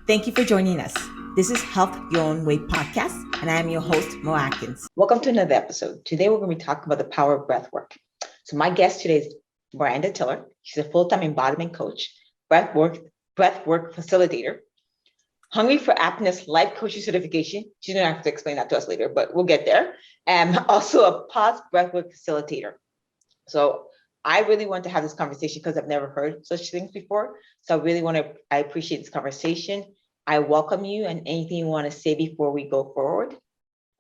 Thank you for joining us. This is Health Your Own Way podcast, and I am your host, Mo Atkins. Welcome to another episode. Today, we're going to be talking about the power of breathwork. So my guest today is Miranda Tiller. She's a full-time embodiment coach, breathwork facilitator, hungry for happiness life coaching certification. She's going to have to explain that to us later, but we'll get there. And also a pause breathwork facilitator. So I really want to have this conversation because I've never heard such things before. So I appreciate this conversation. I welcome you, and anything you want to say before we go forward.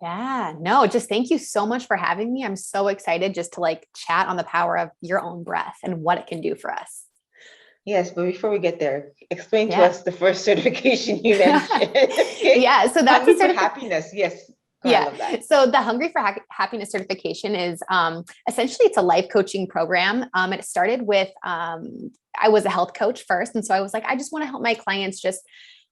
Yeah, no, just thank you so much for having me. I'm so excited just to chat on the power of your own breath and what it can do for us. Yes, but before we get there, explain to us the first certification you mentioned. Okay? Yeah, so that's Hungry for happiness. Yes. Yeah. So the Hungry for Happiness certification is essentially it's a life coaching program. It started with I was a health coach first. And so I was like, I just want to help my clients just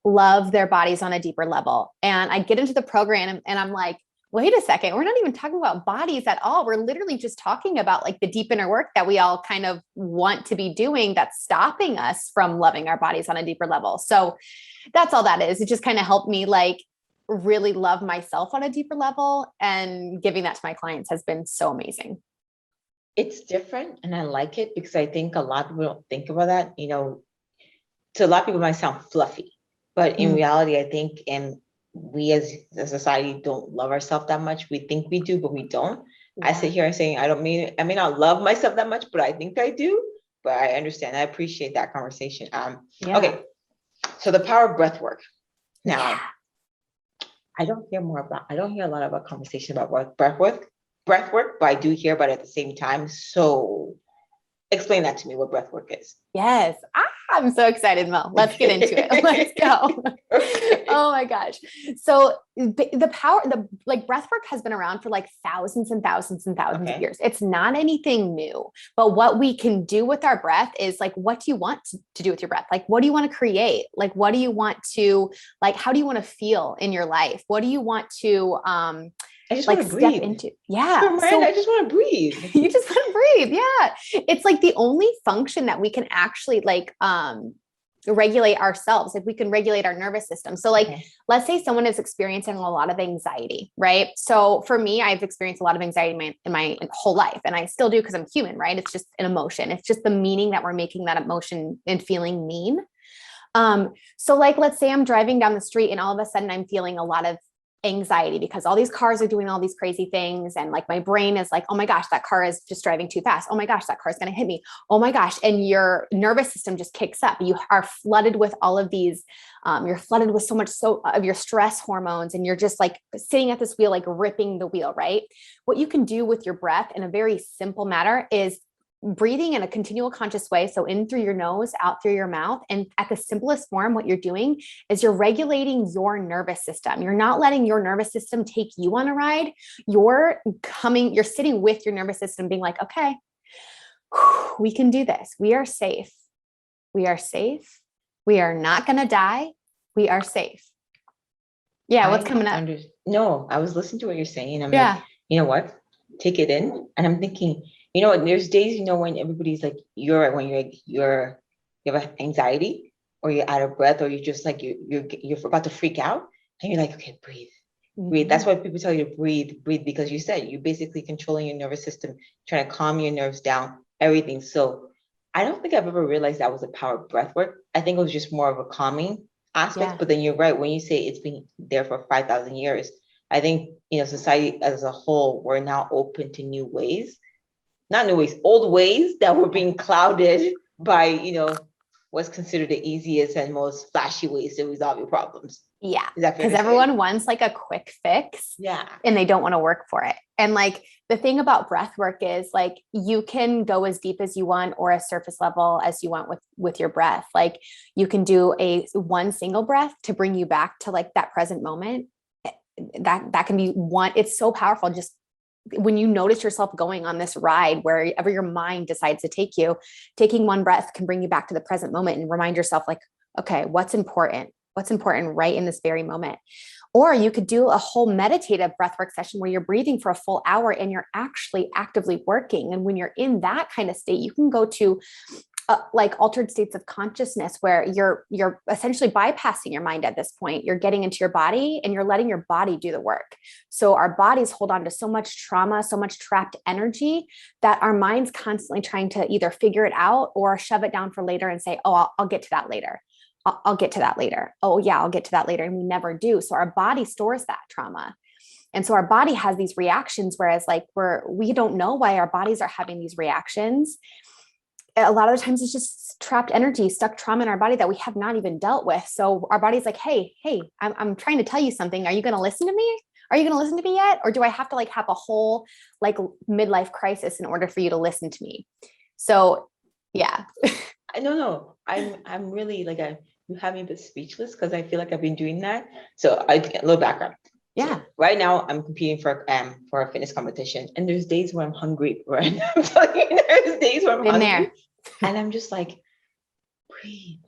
love their bodies on a deeper level. And I get into the program and I'm like, wait a second, we're not even talking about bodies at all. We're literally just talking about the deep inner work that we all kind of want to be doing that's stopping us from loving our bodies on a deeper level. So that's all that is. It just kind of helped me really love myself on a deeper level, and giving that to my clients has been so amazing. It's different and I like it because I think a lot of people don't think about that. To a lot of people it might sound fluffy, but in reality, I think we as a society don't love ourselves that much. We think we do, but we don't. Yeah. I sit here and saying, I may not love myself that much, but I think I do. But I understand. I appreciate that conversation. Okay. So the power of breath work. Now, I don't hear a lot about conversation about breath work, but I do hear about it at the same time. So explain that to me, what breath work is. Yes. I'm so excited, Mel. Let's get into it. Let's go. Okay. Oh my gosh. So the power, breath work has been around for thousands and thousands and thousands of years. It's not anything new, but what we can do with our breath is what do you want to do with your breath? What do you want to create? What do you want to, how do you want to feel in your life? What do you want to, I just want to breathe. Yeah. So, I just want to breathe. You just want to breathe. Yeah. It's the only function that we can actually regulate ourselves. If we can regulate our nervous system. So let's say someone is experiencing a lot of anxiety, right? So for me, I've experienced a lot of anxiety in my whole life, and I still do because I'm human, right? It's just an emotion. It's just the meaning that we're making that emotion and feeling mean. So let's say I'm driving down the street and all of a sudden I'm feeling a lot of anxiety because all these cars are doing all these crazy things. And my brain is oh my gosh, that car is just driving too fast. Oh my gosh, that car is going to hit me. Oh my gosh. And your nervous system just kicks up. You are flooded with all of these, you're flooded with so much of your stress hormones. And you're just sitting at this wheel, ripping the wheel, right? What you can do with your breath in a very simple matter is breathing in a continual conscious way. So in through your nose, out through your mouth. And at the simplest form, what you're doing is you're regulating your nervous system. You're not letting your nervous system take you on a ride. You're sitting with your nervous system being okay, we can do this. We are safe. We are safe. We are not going to die. We are safe. Yeah. What's coming up? No, I was listening to what you're saying. I'm like, you know what? Take it in. And I'm thinking, there's days, when everybody's you have anxiety or you're out of breath or you're just you're about to freak out and you're okay, breathe. Breathe. That's why people tell you to breathe, because you said you're basically controlling your nervous system, trying to calm your nerves down, everything. So I don't think I've ever realized that was the power of breath work. I think it was just more of a calming aspect, but then you're right. When you say it's been there for 5,000 years, I think, society as a whole, we're now open to new ways. Not new ways, old ways that were being clouded by, what's considered the easiest and most flashy ways to resolve your problems. Yeah. Because everyone wants a quick fix. Yeah. And they don't want to work for it. And the thing about breath work is you can go as deep as you want or as surface level as you want with your breath. You can do one single breath to bring you back to that present moment. That can be one. It's so powerful. Just when you notice yourself going on this ride, wherever your mind decides to take you, taking one breath can bring you back to the present moment and remind yourself okay, what's important right in this very moment. Or you could do a whole meditative breathwork session where you're breathing for a full hour and you're actually actively working. And when you're in that kind of state, you can go to like altered states of consciousness where you're essentially bypassing your mind at this point. You're getting into your body and you're letting your body do the work. So our bodies hold on to so much trauma, so much trapped energy that our mind's constantly trying to either figure it out or shove it down for later and say, oh, I'll get to that later. I'll get to that later. Oh yeah, I'll get to that later. And we never do. So our body stores that trauma. And so our body has these reactions, whereas like we don't know why our bodies are having these reactions. A lot of the times it's just trapped energy, stuck trauma in our body that we have not even dealt with. So our body's like, hey, I'm trying to tell you something. Are you going to listen to me? Are you going to listen to me yet? Or do I have to like have a whole like midlife crisis in order for you to listen to me? So yeah. No. I'm really like, you have me a bit speechless because I feel like I've been doing that. So a little background. Yeah. So right now I'm competing for a fitness competition, and there's days where I'm hungry, right? I'm telling you, there's days where I'm hungry, there. And I'm just like, breathe,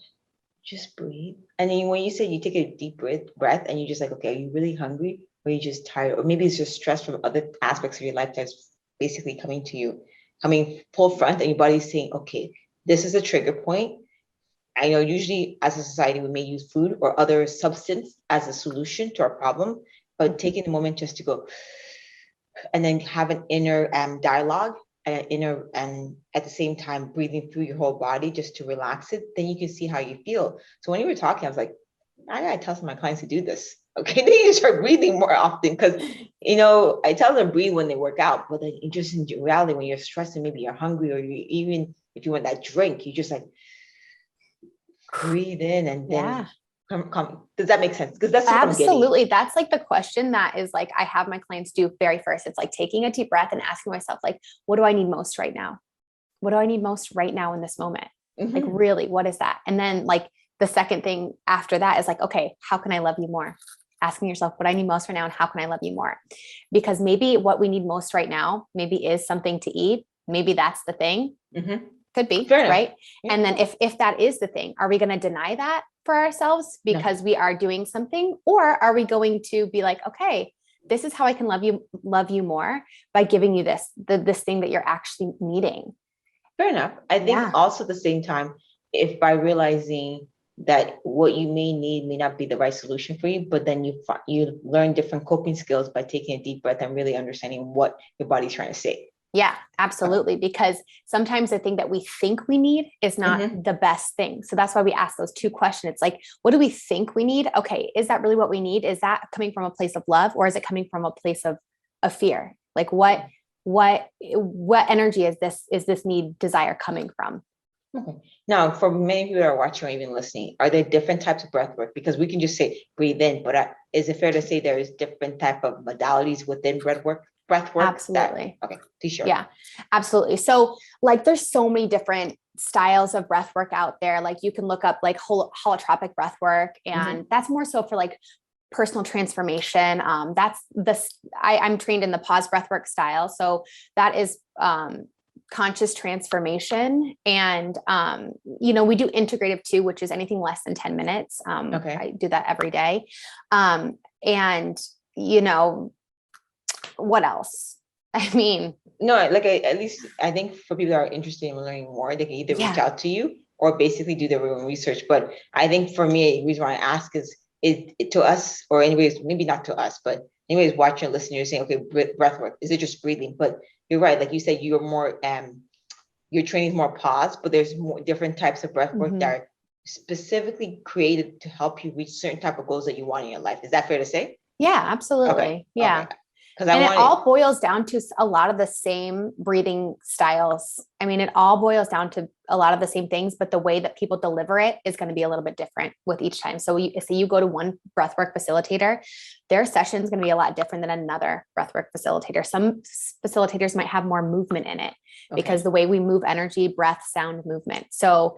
just breathe. And then when you say you take a deep breath and you're just like, okay, are you really hungry? Or are you just tired? Or maybe it's just stress from other aspects of your life that's basically coming full front, and your body's saying, okay, this is a trigger point. I know usually as a society, we may use food or other substance as a solution to our problem, but taking a moment just to go and then have an inner dialogue and at the same time breathing through your whole body just to relax it, then you can see how you feel. So when you were talking, I was like, I gotta tell some of my clients to do this. Okay, they need to start breathing more often, because I tell them breathe when they work out, but then just in reality, when you're stressed and maybe you're hungry, or even if you want that drink, you just like breathe in and then come. Does that make sense? Because that's what absolutely. That's like the question that is like, I have my clients do very first. It's like taking a deep breath and asking myself, like, what do I need most right now? What do I need most right now in this moment? Mm-hmm. Like, really, what is that? And then like the second thing after that is like, okay, how can I love you more? Asking yourself what I need most right now and how can I love you more? Because maybe what we need most right now, maybe is something to eat. Maybe that's the thing. Mm-hmm. Could be, right? Yeah. And then if that is the thing, are we going to deny that for ourselves because we are doing something? Or are we going to be like, okay, this is how I can love you more by giving you this thing that you're actually needing. Fair enough. I think also at the same time, if by realizing that what you may need may not be the right solution for you, but then you learn different coping skills by taking a deep breath and really understanding what your body's trying to say. Yeah, absolutely. Because sometimes the thing that we think we need is not the best thing. So that's why we ask those two questions. It's like, what do we think we need? Okay, is that really what we need? Is that coming from a place of love, or is it coming from a place of fear? Like what energy is this need, desire coming from? Okay. Now, for many people that are watching or even listening, are there different types of breath work? Because we can just say breathe in, but is it fair to say there is different type of modalities within breath work? Absolutely. Okay, sure. Yeah, absolutely. So like there's so many different styles of breath work out there. Like you can look up like holotropic breath work, and that's more so for like personal transformation. I'm trained in the pause breath work style. So that is conscious transformation. And we do integrative too, which is anything less than 10 minutes. I do that every day. What else? I mean, no, like at least I think for people that are interested in learning more, they can either reach out to you or basically do their own research. But I think for me, the reason why I ask is to us, or anyways, maybe not to us, but anyways, watching and listening, you're saying, okay, breath work, is it just breathing? But you're right, like you said, you're more your training is more pause, but there's more different types of breath work that are specifically created to help you reach certain type of goals that you want in your life. Is that fair to say? Yeah, absolutely. Okay. Yeah. Okay. And it all boils down to a lot of the same breathing styles. I mean, it all boils down to a lot of the same things, but the way that people deliver it is going to be a little bit different with each time. So you go to one breathwork facilitator, their session is going to be a lot different than another breathwork facilitator. Some facilitators might have more movement in it because the way we move energy, breath, sound, movement. So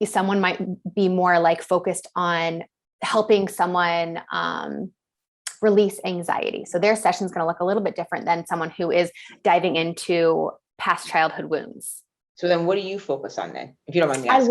someone might be more like focused on helping someone, release anxiety. So their session is going to look a little bit different than someone who is diving into past childhood wounds. So then what do you focus on then? If you don't mind me asking.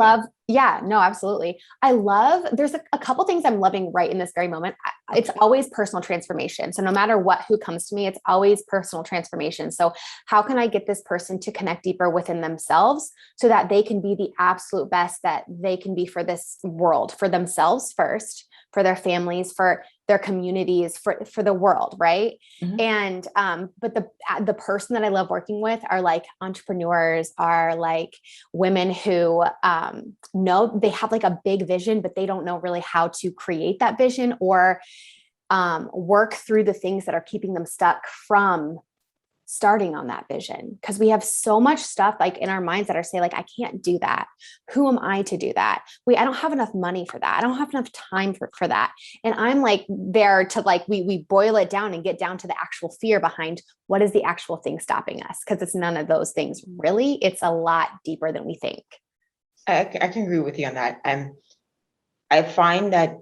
Yeah, no, absolutely. There's a couple things I'm loving right in this very moment. It's always personal transformation. So no matter who comes to me, it's always personal transformation. So how can I get this person to connect deeper within themselves so that they can be the absolute best that they can be for this world, for themselves first, for their families, for their communities, for the world, right? Mhm. And but the person that I love working with are like entrepreneurs, are like women who know they have like a big vision, but they don't know really how to create that vision or work through the things that are keeping them stuck from starting on that vision. Because we have so much stuff like in our minds that are say like, I can't do that. Who am I to do that? I don't have enough money for that. I don't have enough time for that. And I'm like there to like, we boil it down and get down to the actual fear behind what is the actual thing stopping us? Because it's none of those things really. It's a lot deeper than we think. I can agree with you on that. I find that,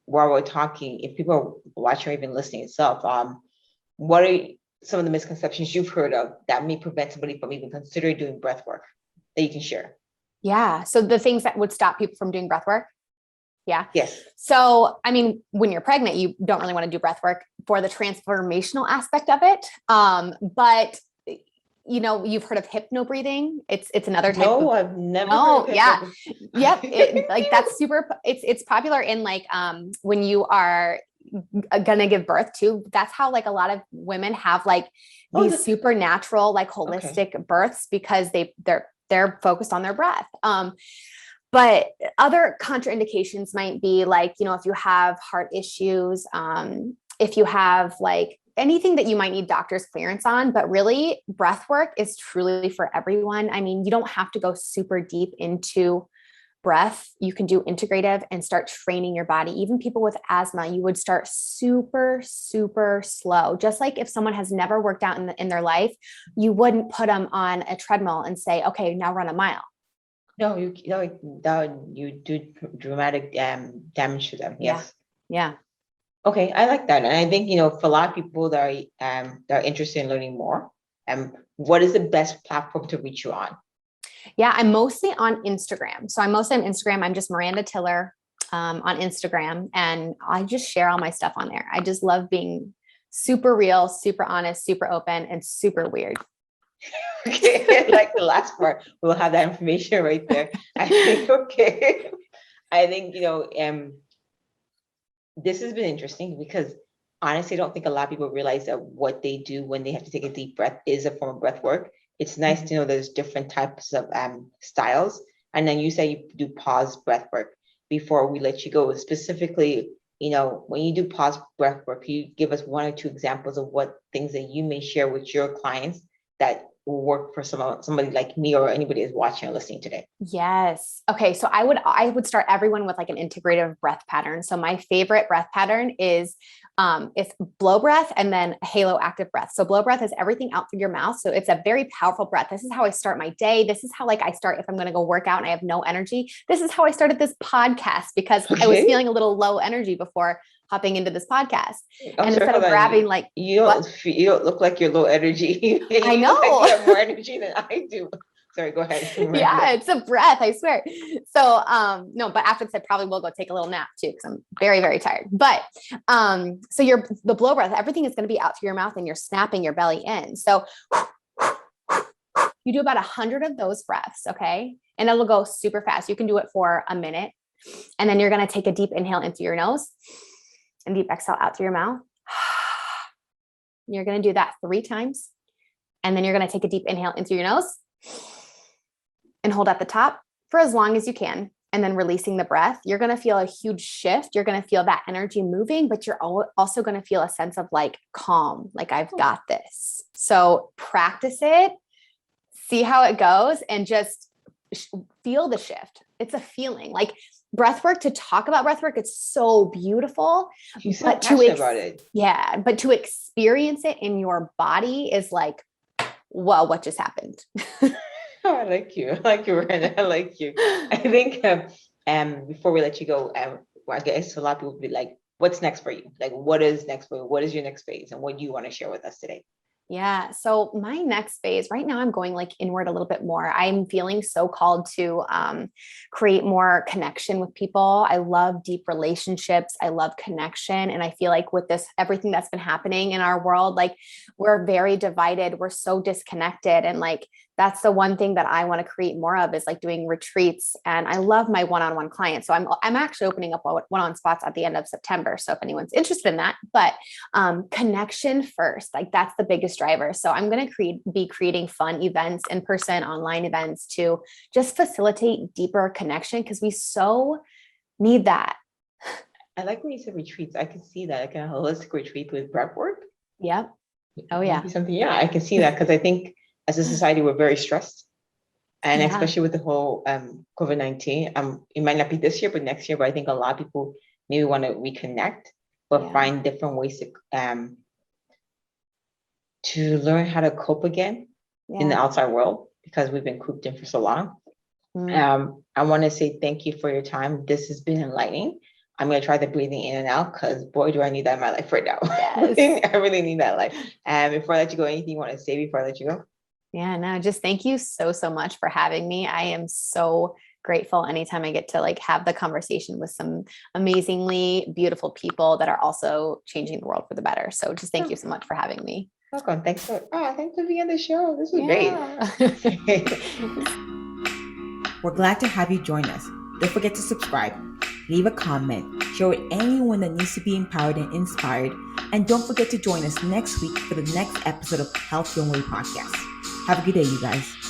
while we're talking, if people are watching or even listening itself, what are some of the misconceptions you've heard of that may prevent somebody from even considering doing breath work that you can share? Yeah. So the things that would stop people from doing breath work. Yeah. Yes. So, I mean, when you're pregnant, you don't really want to do breath work for the transformational aspect of it. But you've heard of hypno breathing. It's another type of. No, I've never No, heard of yeah. hypno. Yep. Like that's super, it's popular in like, when you are gonna give birth to, that's how like a lot of women have like these supernatural, like holistic births because they're focused on their breath. But other contraindications might be like, if you have heart issues, if you have like anything that you might need doctor's clearance on, but really breath work is truly for everyone. I mean, you don't have to go super deep into breath. You can do integrative and start training your body. Even people with asthma, you would start super, super slow. Just like if someone has never worked out in their life, you wouldn't put them on a treadmill and say, okay, now run a mile. No, you do dramatic damage to them. Yes. Yeah. Okay, I like that, and I think for a lot of people that are interested in learning more, what is the best platform to reach you on? Yeah, I'm mostly on Instagram. So I'm mostly on Instagram. I'm just Miranda Tiller on Instagram, and I just share all my stuff on there. I just love being super real, super honest, super open, and super weird. Okay, like the last part, we'll have that information right there. I think okay. I think this has been interesting because honestly, I don't think a lot of people realize that what they do when they have to take a deep breath is a form of breath work. It's nice to know there's different types of styles. And then you say you do pause breath work. Before we let you go, specifically, when you do pause breath work, can you give us one or two examples of what things that you may share with your clients that will work for somebody like me or anybody who's watching or listening today? Yes. Okay. So I would start everyone with like an integrative breath pattern. So my favorite breath pattern is it's blow breath and then halo active breath. So blow breath is everything out through your mouth. So it's a very powerful breath. This is how I start my day. This is how like I start if I'm going to go work out and I have no energy. This is how I started this podcast because I was feeling a little low energy before hopping into this podcast. And instead of grabbing like you don't look like you're low energy. I know. Like you have more energy than I do. Sorry, go ahead. Yeah, it's a breath, I swear. So no, but after this, I probably will go take a little nap too, because I'm very, very tired. But so the blow breath, everything is going to be out through your mouth and you're snapping your belly in. So you do about 100 of those breaths, okay? And it'll go super fast. You can do it for a minute. And then you're going to take a deep inhale in through your nose and deep exhale out through your mouth. You're going to do that 3 times. And then you're going to take a deep inhale in through your nose and hold at the top for as long as you can. And then releasing the breath, you're going to feel a huge shift. You're going to feel that energy moving, but you're also going to feel a sense of like calm, like I've got this. So practice it, see how it goes, and just feel the shift. It's a feeling like breath work. To talk about breath work, it's so beautiful. You're so passionate about it. Yeah. But to experience it in your body is like, whoa, what just happened? Oh, I like you, Miranda. I like you. I think before we let you go, I guess a lot of people will be like, what's next for you? Like, what is next for you? What is your next phase? And what do you want to share with us today? Yeah. So my next phase right now, I'm going like inward a little bit more. I'm feeling so called to create more connection with people. I love deep relationships. I love connection. And I feel like with this, everything that's been happening in our world, like we're very divided. We're so disconnected. And like, that's the one thing that I want to create more of is like doing retreats. And I love my one-on-one clients. So I'm actually opening up one-on spots at the end of September. So if anyone's interested in that, but connection first, like that's the biggest driver. So I'm going to be creating fun events, in-person, online events to just facilitate deeper connection because we so need that. I like when you said retreats. I can see that, like a holistic retreat with breathwork. Yep. Oh yeah. Something. Yeah, I can see that because I think as a society we're very stressed, and especially with the whole COVID-19. It might not be this year, but next year. But I think a lot of people maybe want to reconnect, but find different ways to learn how to cope again in the outside world because we've been cooped in for so long. I want to say thank you for your time. This has been enlightening. I'm going to try the breathing in and out because boy, do I need that in my life right now. Yes. I really need that life. Before I let you go, anything you want to say before I let you go? Yeah, no, just thank you so much for having me. I am so grateful anytime I get to like have the conversation with some amazingly beautiful people that are also changing the world for the better. So just thank you so much for having me. Welcome. Thanks for being on the show. This was great. We're glad to have you join us. Don't forget to subscribe, leave a comment, share with anyone that needs to be empowered and inspired, and don't forget to join us next week for the next episode of Health Your Way podcast. Have a good day, you guys.